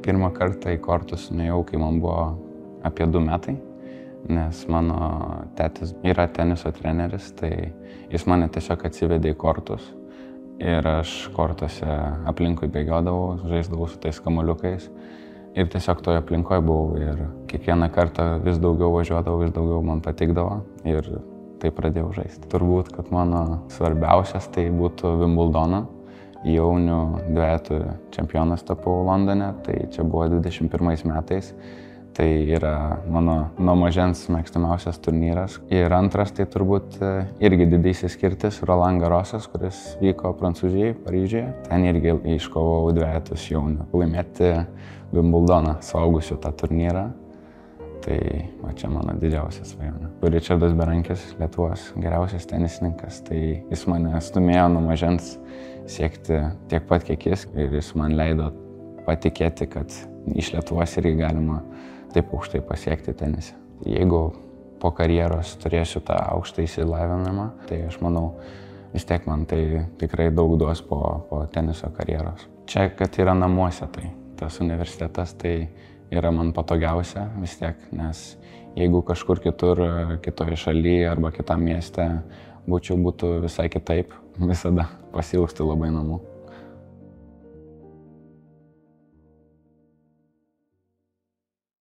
Pirmą kartą į kortus nuėjau, kai man buvo apie 2 metai, nes mano tėtis yra teniso treneris, tai jis mane tiesiog atsivedė į kortus. Ir aš kortuose aplinkui bėgiodavau, žaisdavau su tais kamuoliukais. Ir tiesiog toje aplinkoje buvau ir kiekvieną kartą vis daugiau važiuodavau, vis daugiau man patikdavo ir tai pradėjau žaisti. Turbūt, kad mano svarbiausias tai būtų Wimbledono. Jaunių dvejetų čempionas tapau Londone, tai čia buvo 21 metais. Tai yra mano nuo mažens mėgstamiausias turnyras. Ir antras tai turbūt irgi didysis skirtis Roland Garrosas, kuris vyko Prancūzijai, Paryžiuje. Ten irgi iškovojau dvejetus jaunių. Laimėti Wimbledoną, suaugusių tą turnyrą. Tai va čia mano didžiausia svajonė. Ričardas Berankis, Lietuvos geriausias tenisininkas, tai jis mane stumėjo nuo mažens siekti tiek pat kiek jis. Ir jis man leido patikėti, kad iš Lietuvos irgi galima taip aukštai pasiekti tenise. Jeigu po karjeros turėsiu tą aukštą išsilavinimą, tai aš manau, vis tiek man tai tikrai daug duos po teniso karjeros. Čia, kad yra namuose, tai tas universitetas, tai yra man patogiausia vis tiek, nes jeigu kažkur kitur, kitoje šalyje arba kitam mieste būtų visai kitaip, visada pasijausti labai namų.